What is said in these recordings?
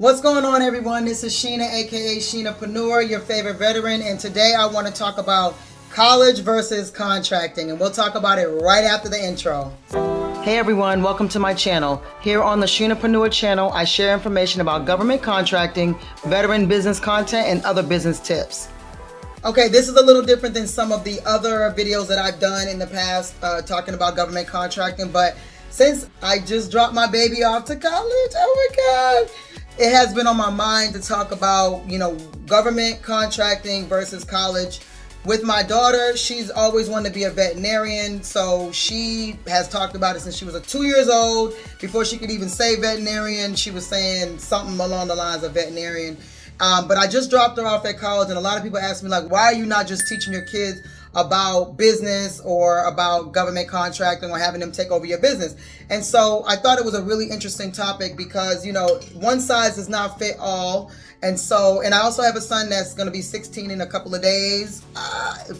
What's going on, everyone? This is Sheena, aka Sheenapreneur, your favorite veteran, and today I want to talk about college versus contracting, and we'll talk about it right after the intro. Hey everyone, welcome to my channel. Here on the Sheenapreneur channel, I share information about government contracting, veteran business content, and other business tips. Okay, this is a little different than some of the other videos that I've done in the past talking about government contracting, but since I just dropped my baby off to college, oh my God, it has been on my mind to talk about, government contracting versus college. With my daughter, she's always wanted to be a veterinarian, so she has talked about it since she was 2 years old. Before she could even say veterinarian, she was saying something along the lines of veterinarian. But I just dropped her off at college, and a lot of people ask me, like, why are you not just teaching your kids about business or about government contracting or having them take over your business? And so I thought it was a really interesting topic because, one size does not fit all. And I also have a son that's going to be 16 in a couple of days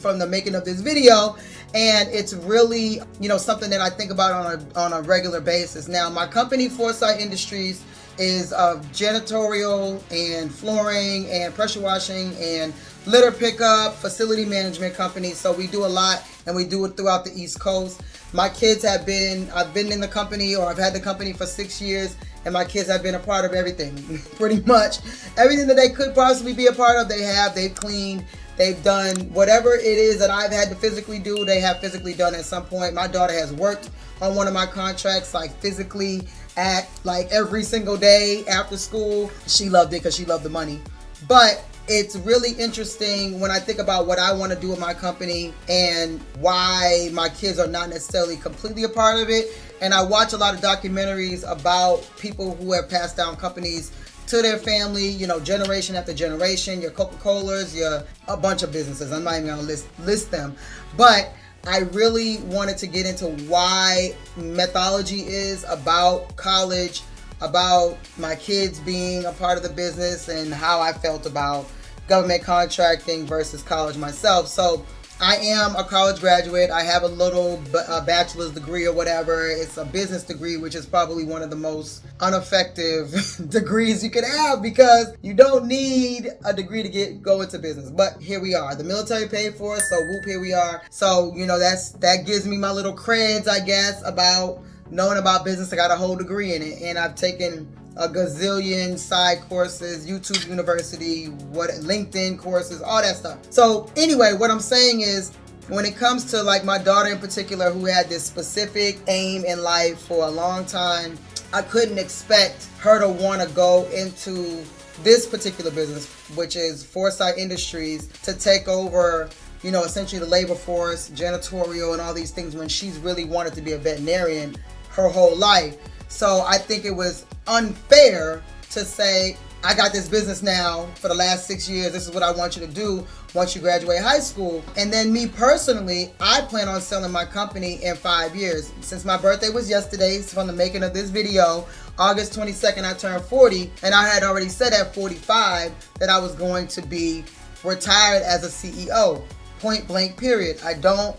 from the making of this video. And it's really, something that I think about on a regular basis. Now, my company, Foresight Industries, is of janitorial and flooring and pressure washing and litter pickup, facility management company. So we do a lot, and we do it throughout the East Coast. My kids I've been in the company, or I've had the company for 6 years, and my kids have been a part of everything. Pretty much everything that they could possibly be a part of, they've cleaned, they've done whatever it is that I've had to physically do, they have physically done at some point. My daughter has worked on one of my contracts, like physically at like every single day after school. She loved it because she loved the money. But it's really interesting when I think about what I want to do with my company and why my kids are not necessarily completely a part of it. And I watch a lot of documentaries about people who have passed down companies to their family, generation after generation, your Coca-Colas, a bunch of businesses. I'm not even going to list them. But I really wanted to get into why methodology is about college, about my kids being a part of the business, and how I felt about government contracting versus college myself. So I am a college graduate. I have a bachelor's degree or whatever. It's a business degree, which is probably one of the most ineffective degrees you could have, because you don't need a degree to go into business. But here we are. The military paid for us, so whoop, here we are. So, that gives me my little creds, I guess, about knowing about business. I got a whole degree in it, and I've taken a gazillion side courses, YouTube University, LinkedIn courses, all that stuff. So anyway, what I'm saying is, when it comes to like my daughter in particular, who had this specific aim in life for a long time, I couldn't expect her to want to go into this particular business, which is Foresight Industries, to take over, essentially the labor force, janitorial, and all these things, when she's really wanted to be a veterinarian her whole life. So I think it was unfair to say, I got this business now for the last 6 years. This is what I want you to do once you graduate high school. And then me personally, I plan on selling my company in 5 years. Since my birthday was yesterday, from the making of this video, August 22nd, I turned 40. And I had already said at 45 that I was going to be retired as a CEO. Point blank, period. I don't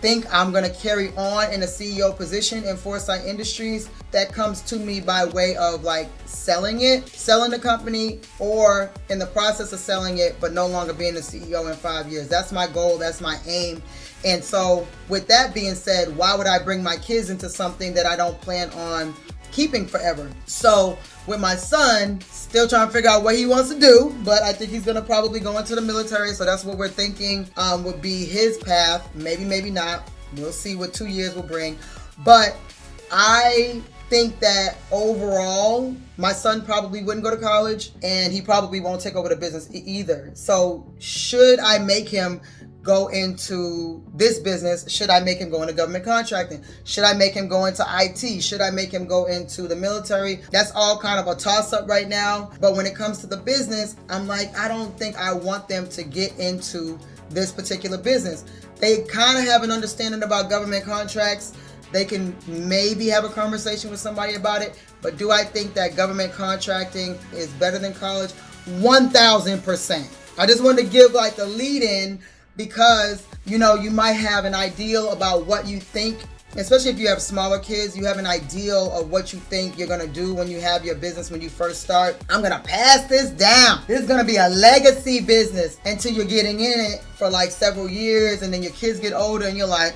think I'm going to carry on in a CEO position in Foresight Industries. That comes to me by way of like selling the company, or in the process of selling it, but no longer being the CEO in 5 years. That's my goal. That's my aim. And so with that being said, why would I bring my kids into something that I don't plan on keeping forever? So with my son, still trying to figure out what he wants to do, but I think he's going to probably go into the military. So that's what we're thinking would be his path. Maybe not. We'll see what 2 years will bring. But I think that overall, my son probably wouldn't go to college, and he probably won't take over the business either. So should I make him go into this business? Should I make him go into government contracting? Should I make him go into IT? Should I make him go into the military? That's all kind of a toss-up right now. But when it comes to the business, I'm like, I don't think I want them to get into this particular business. They kind of have an understanding about government contracts. They can maybe have a conversation with somebody about it. But do I think that government contracting is better than college? 1,000%. I just wanted to give like the lead in, because you might have an ideal about what you think especially if you have smaller kids, you have an ideal of what you think you're gonna do when you have your business when you first start. I'm gonna pass this down. This is gonna be a legacy business until you're getting in it for like several years, and then your kids get older and you're like,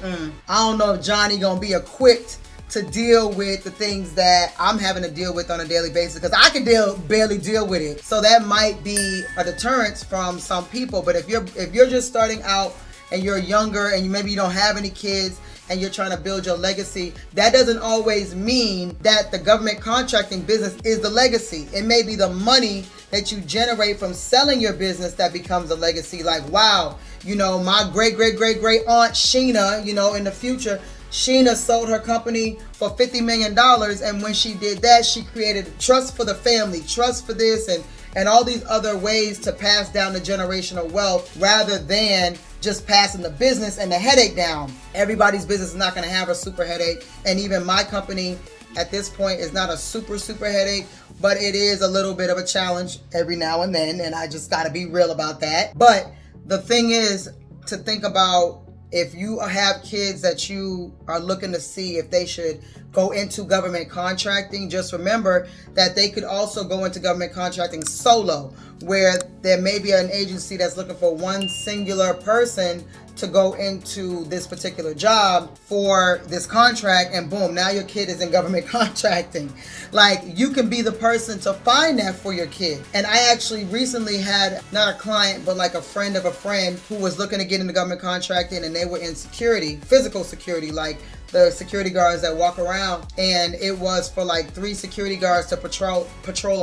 I don't know if Johnny gonna be equipped to deal with the things that I'm having to deal with on a daily basis, because I can barely deal with it. So that might be a deterrence from some people. But if you're just starting out and you're younger and maybe you don't have any kids and you're trying to build your legacy, that doesn't always mean that the government contracting business is the legacy. It may be the money that you generate from selling your business that becomes a legacy. Like, wow, my great aunt Sheena, in the future, Sheena sold her company for $50 million, and when she did that, she created trust for the family, trust for this, and all these other ways to pass down the generational wealth rather than just passing the business and the headache down. Everybody's business is not going to have a super headache, and even my company at this point is not a super headache, but it is a little bit of a challenge every now and then, and I just got to be real about that. But the thing is to think about, if you have kids that you are looking to see if they should go into government contracting, just remember that they could also go into government contracting solo, where there may be an agency that's looking for one singular person to go into this particular job for this contract, and boom, now your kid is in government contracting. Like, you can be the person to find that for your kid. And I actually recently had, not a client, but like a friend of a friend who was looking to get into government contracting, and they were in security, physical security, like the security guards that walk around, and it was for like 3 security guards to patrol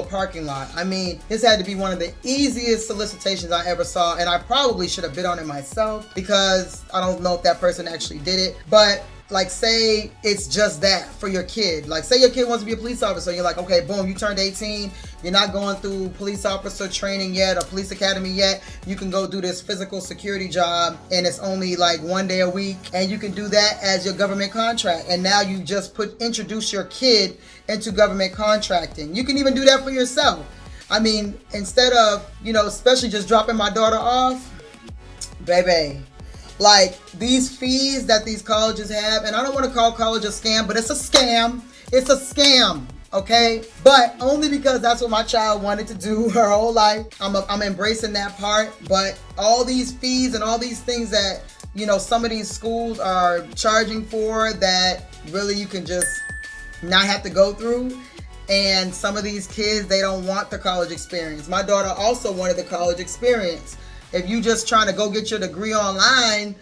a parking lot. I mean, this had to be one of the easiest solicitations I ever saw, and I probably should have bid on it myself, because I don't know if that person actually did it. But like, say it's just that for your kid. Like, say your kid wants to be a police officer. You're like, okay, boom, you turned 18. You're not going through police officer training yet or police academy yet. You can go do this physical security job, and it's only like 1 day a week, and you can do that as your government contract. And now you just introduce your kid into government contracting. You can even do that for yourself. I mean, instead of, especially just dropping my daughter off, baby, like, these fees that these colleges have, and I don't want to call college a scam, but it's a scam. It's a scam, okay? But only because that's what my child wanted to do her whole life. I'm embracing that part. But all these fees and all these things that, some of these schools are charging for, that really you can just not have to go through. And some of these kids, they don't want the college experience. My daughter also wanted the college experience. If you just trying to go get your degree online,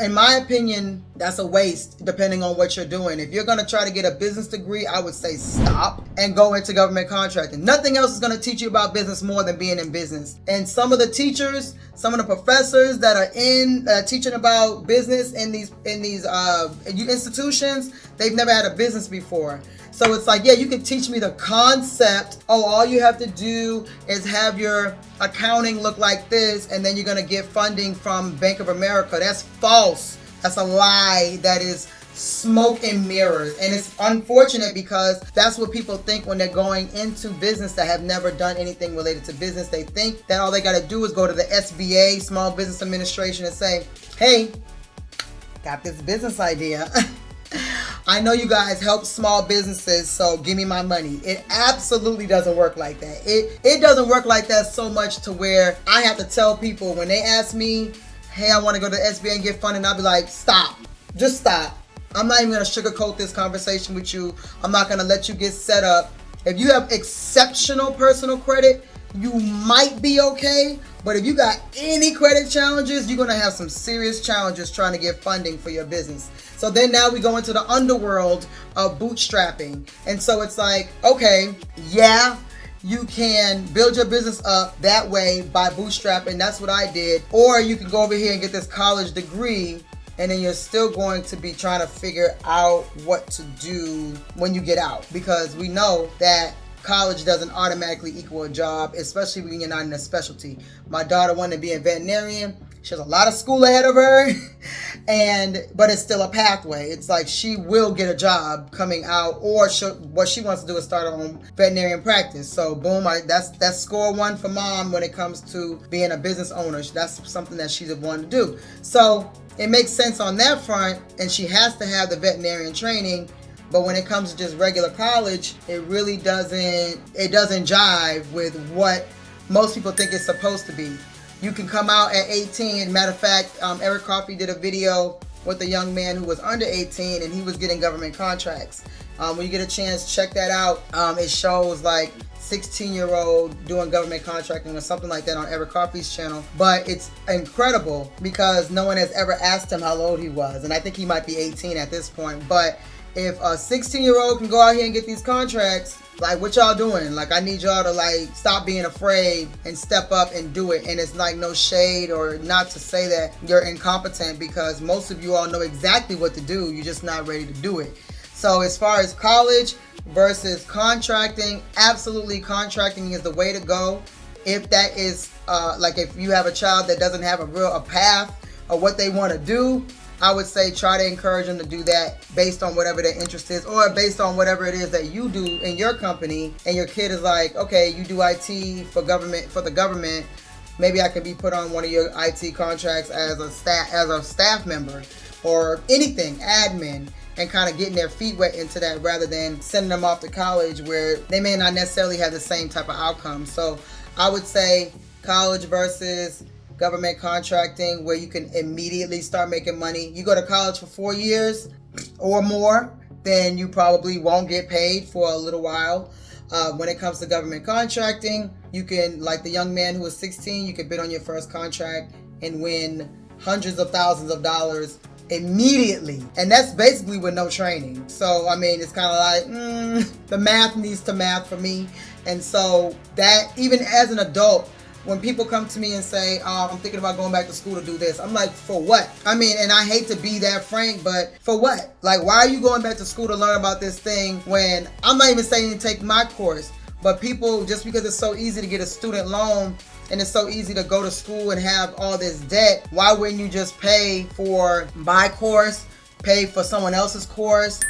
in my opinion, that's a waste, depending on what you're doing. If you're going to try to get a business degree, I would say stop and go into government contracting. Nothing else is going to teach you about business more than being in business. And some of the teachers, some of the professors that are teaching about business in these institutions, they've never had a business before. So it's like, yeah, you can teach me the concept. Oh, all you have to do is have your accounting look like this, and then you're going to get funding from Bank of America. That's false. That's a lie. That is smoke and mirrors. And it's unfortunate, because that's what people think when they're going into business that have never done anything related to business. They think that all they got to do is go to the SBA, Small Business Administration, and say, hey, got this business idea. I know you guys help small businesses, so give me my money. It absolutely doesn't work like that. It doesn't work like that so much to where I have to tell people when they ask me, hey, I want to go to the SBA and get funding, I'll be like, stop. Just stop. I'm not even going to sugarcoat this conversation with you. I'm not going to let you get set up. If you have exceptional personal credit, you might be okay. But if you got any credit challenges, you're going to have some serious challenges trying to get funding for your business. So then now we go into the underworld of bootstrapping. And so it's like, okay, yeah, you can build your business up that way by bootstrapping. That's what I did. Or you can go over here and get this college degree, and then you're still going to be trying to figure out what to do when you get out. Because we know that college doesn't automatically equal a job, especially when you're not in a specialty. My daughter wanted to be a veterinarian. She has a lot of school ahead of her, but it's still a pathway. It's like she will get a job coming out, or what she wants to do is start her own veterinarian practice. So boom, that's score one for mom when it comes to being a business owner. That's something that she's wanted to do. So it makes sense on that front, and she has to have the veterinarian training. But when it comes to just regular college, it really doesn't jive with what most people think it's supposed to be. You can come out at 18. Matter of fact, Eric Coffey did a video with a young man who was under 18, and he was getting government contracts. When you get a chance, check that out. It shows like 16-year-old doing government contracting or something like that on Eric Coffey's channel. But it's incredible because no one has ever asked him how old he was, and I think he might be 18 at this point. But if a 16-year-old can go out here and get these contracts, like, what y'all doing? Like, I need y'all to like stop being afraid and step up and do it. And it's like no shade or not to say that you're incompetent, because most of you all know exactly what to do. You're just not ready to do it. So as far as college versus contracting, absolutely contracting is the way to go. If that is like if you have a child that doesn't have a path of what they want to do, I would say try to encourage them to do that based on whatever their interest is, or based on whatever it is that you do in your company. And your kid is like, okay, you do IT for the government. Maybe I can be put on one of your IT contracts as a staff member or anything, admin, and kind of getting their feet wet into that rather than sending them off to college where they may not necessarily have the same type of outcome. So I would say college versus government contracting, where you can immediately start making money. You go to college for 4 years or more, then you probably won't get paid for a little while. When it comes to government contracting, you can, like the young man who was 16, you can bid on your first contract and win hundreds of thousands of dollars immediately. And that's basically with no training. So, I mean, it's kind of like, the math needs to math for me. And so that, even as an adult, when people come to me and say, I'm thinking about going back to school to do this, I'm like, for what? I mean, and I hate to be that frank, but for what? Like, why are you going back to school to learn about this thing when I'm not even saying to take my course, but people, just because it's so easy to get a student loan and it's so easy to go to school and have all this debt, why wouldn't you just pay for my course, pay for someone else's course,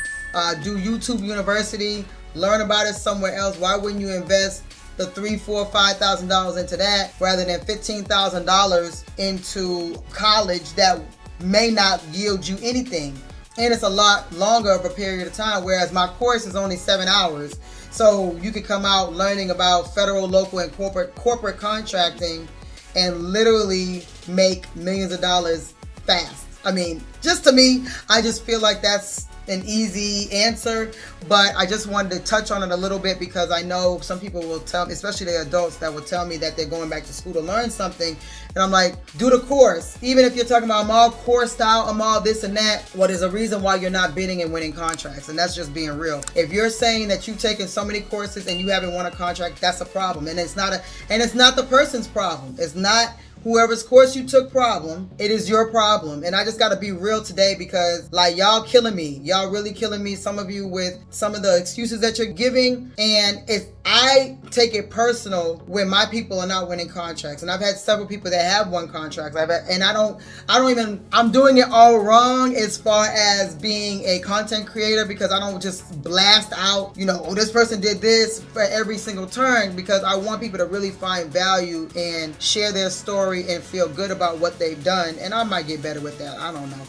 do YouTube University, learn about it somewhere else? Why wouldn't you invest the $3,000, $4,000, $5,000 into that rather than $15,000 into college that may not yield you anything? And it's a lot longer of a period of time, whereas my course is only 7 hours. So you could come out learning about federal, local, and corporate contracting and literally make millions of dollars fast. I mean, just to me, I just feel like that's an easy answer, but I just wanted to touch on it a little bit because I know some people will tell me, especially the adults, that will tell me that they're going back to school to learn something, and I'm like, do the course. Even if you're talking about I'm all coursed out, I'm all this and that, well, there's a reason why you're not bidding and winning contracts, and that's just being real. If you're saying that you've taken so many courses and you haven't won a contract, that's a problem, and it's not the person's problem. It's not whoever's course you took problem. It is your problem. And I just got to be real today because, like, y'all killing me. Y'all really killing me, some of you, with some of the excuses that you're giving. And if I take it personal when my people are not winning contracts, and I've had several people that have won contracts, I'm doing it all wrong as far as being a content creator, because I don't just blast out, oh, this person did this for every single turn, because I want people to really find value and share their story and feel good about what they've done. And I might get better with that, I don't know.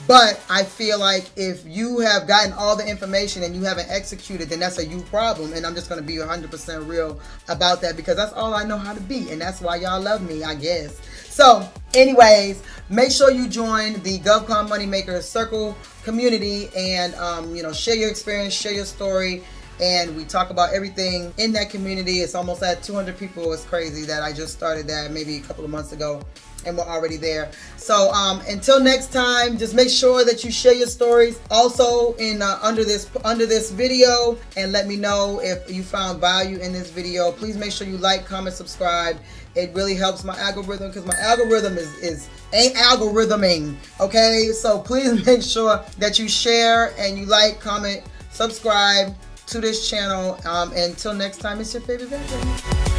But I feel like if you have gotten all the information and you haven't executed, then that's a you problem. And I'm just going to be 100% real about that, because that's all I know how to be. And that's why y'all love me, I guess. So anyways, make sure you join the GovCon Moneymaker Circle community and, share your experience, share your story. And we talk about everything in that community. It's almost at 200 people. It's crazy that I just started that maybe a couple of months ago, and we're already there. So until next time, just make sure that you share your stories also in under this video, and let me know if you found value in this video. Please make sure you like, comment, subscribe. It really helps my algorithm, because my algorithm ain't algorithming, okay? So please make sure that you share and you like, comment, subscribe to this channel. Until next time, it's your favorite veteran.